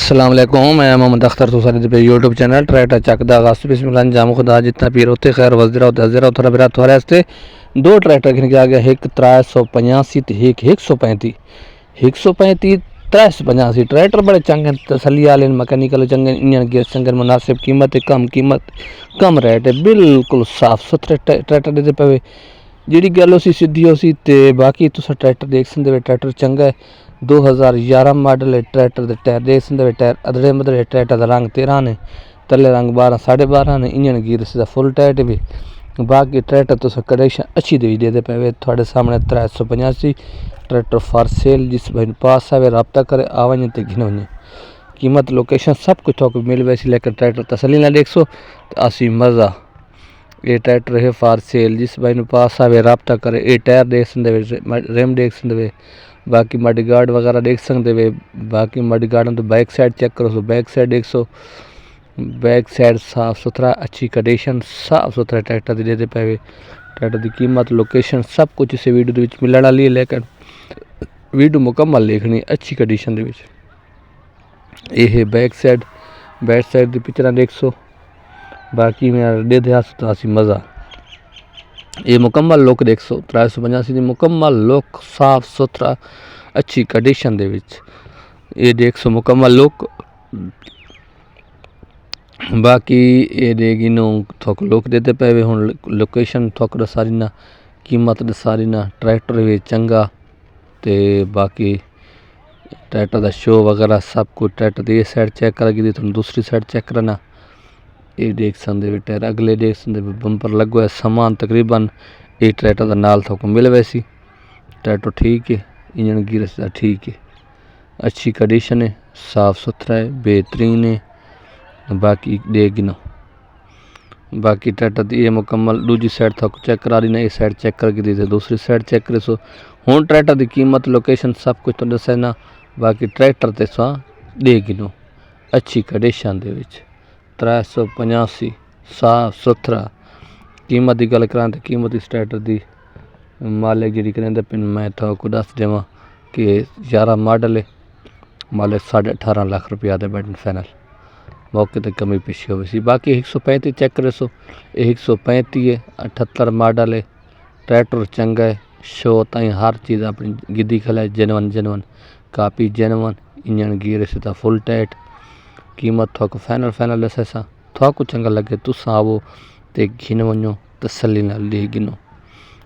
अस्सलाम वालेकुम, मैं मोहम्मद अख्तर तुसारे पे यूट्यूब चैनल ट्रैक्टर चकदा गास बिस्मिल्लाह जाम खुदा जितना पीर होते खैर वजरा दजरा थोड़ा बिरा थोड़ा वास्ते दो ट्रैक्टर गिन के आ गया एक 385 ते एक 135 135 385 ट्रैक्टर बड़े चंगे तसली वाले मैकेनिकल चंगे इंजन गेयर चंगे मुनासिब कीमत कम रेट है बिल्कुल साफ सुथरे ट्रैक्टर दे पे जी गल उसी सीधी उसी ते बाकी तुस ट्रैक्टर देख सकते ट्रैक्टर चंगा है 2011 मॉडल है ट्रैक्टर के टायर देख सकते टायर अदड़े मदड़े ट्रैक्टर का रंग 13 ने तले रंग 12 12.5 ने इंजन गियर से फुल टाइट भी बाकी ट्रैक्टर तुस कंडीशन अच्छी दे पे थोड़े सामने 385 ट्रैक्टर फॉर सेल जिस भाई पास आए रबता करे आवन तो घिन वजे कीमत लोकेशन सब कुछ तो मिल वैसी लेकर ट्रैक्टर तसली ना देख सो असी मज़ा ये ट्रैक्टर है फॉर सेल जिस भाई पास आए रबता करे ये टायर देख सकते रेम देख सकते बाकी मड गार्ड वगैरह देख सकते वे बाकी मड गार्ड तो बैक साइड चेक करो सो बैक साइड देख सो बैक साइड साफ सुथरा अच्छी कंडीशन साफ सुथरा ट्रैक्टर की देते पे ट्रैक्टर की कीमत लोकेशन सब कुछ इस वीडियो के मिलने वाली है लेकिन वीडियो मुकम्मल देखनी अच्छी कंडीशन ये बैक साइड की पिक्चर देख सो बाकी मैं दे दिया तो असी मज़ा ये मुकम्मल लुक देख सो 385 की मुकम्मल लुक साफ सुथरा अच्छी कंडीशन दे विच ये देख सो मुकम्मल लुक बाकी ये देगी नो थोक लुक देते पे हुन लोकेशन थोक सारी ना कीमत सारी ना ट्रैक्टर भी चंगा ते बाकी ट्रैक्टर का शो वगैरह सब कुछ ट्रैक्टर की साइड चेक करेगी तुम दूसरी साइड चेक करना ये देख सकते टायर अगले देख सकते बंपर लगो है सामान तकरीबन ये ट्रैक्टर का नाल थोको मिल वैसी ट्रैक्टर ठीक है इंजन गियर का ठीक है अच्छी कंडीशन है साफ सुथरा है बेहतरीन है बाकी देख गिनो बाकी ट्रैक्टर ये मुकम्मल दूसरी साइड थोक चेक करा रही ना ये साइड चेक करके दी दूसरी साइड चेक करे सो हूँ ट्रैक्टर की कीमत लोकेशन सब कुछ तो दस ना बाकी ट्रैक्टर ते सा दे गिनो अच्छी कंडीशन दे 385 साफ सुथरा कीमत की गल करा तो कीमत इस ट्रैक्टर की मालिक जी करेंगे पिन मैं थोक दस देव कि 11 मॉडल है मालिक 18.5 लाख रुपया दे बैठन फाइनल मौके पर कमी पेशी हो बाकी 135 चेक करे सो 135 है 78 मॉडल है ट्रैक्टर चंगा है शो ताई हर चीज़ अपनी गिद्दी खल है genuine copy genuine engine gear से फुल टाइट कीमत थोक फाइनल दस सा थोक चंगा लगे तुस आवो तो घिन वनो तसली नाल ले गिनो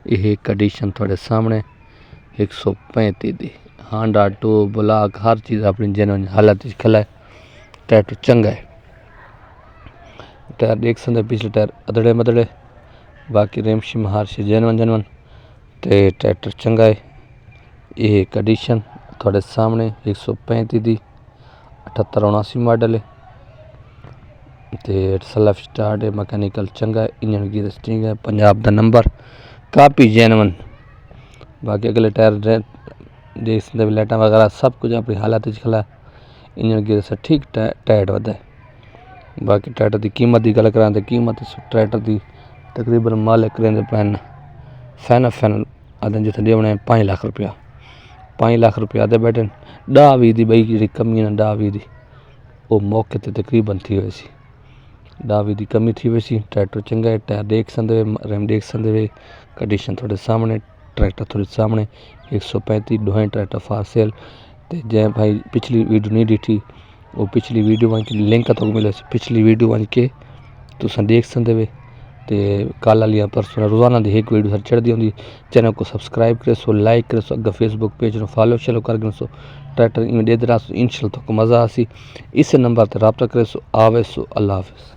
यह कंडीशन थोड़े सामने 135 दी हांडा टू ब्लॉक हर चीज़ अपनी जेनवन हालत खल है ट्रैक्टर चंगा है टायर देख सकते पिछले टायर अदड़े मदड़े बाकी रेम शिम हर से जेनवन तो ट्रैक्टर चंगा है ये कंडीशन थोड़े सामने 135 दी 78-79 मॉडल है तो सेल्फ स्टार्ट है मैकेनिकल चंगा है इंजन गियर ठीक है पंजाब का नंबर काफ़ी जेनवन बाकी अगले टायर देख सकते लाइटा वगैरह सब कुछ अपनी हालत खला इंजन गियर से ठीक टाइट वध है बाकी ट्रैक्टर की कीमत की गल करा तो कीमत ट्रैक्टर की तकरीबन मालिक करेंगे पैन फाइनल आदि जितने देवने 5 लाख रुपया 5 लाख रुपया आदे बैठे 10-20 की बई जी कमी ना 10-20 की वो मौके पर तकरीबन थी वैसी 10-20 की कमी थी वैसी ट्रैक्टर चंगा है टायर देख सकते रेम देख सकते कंडीशन थोड़े सामने ट्रैक्टर थोड़े सामने 135 दोहें ट्रैक्टर फॉर सेल तो जै भाई पिछली वीडियो नहीं डिठी वो पिछली वीडियो वन के लिंक तो मिले पिछली वीडियो वन के तुम देख सकते तो कल वाली परसों रोज़ाना की एक वीडियो चढ़ती होंगी चैनल को सब्सक्राइब करे सो लाइक करे सो अगर फेसबुक पेज में फॉलो चलो कर सो ट्रैक्टर दे दे रहा सो इंशाल्लाह तो मज़ा आसी इस नंबर पर रब्ता करे सो आवे सो अल्लाह हाफिज़।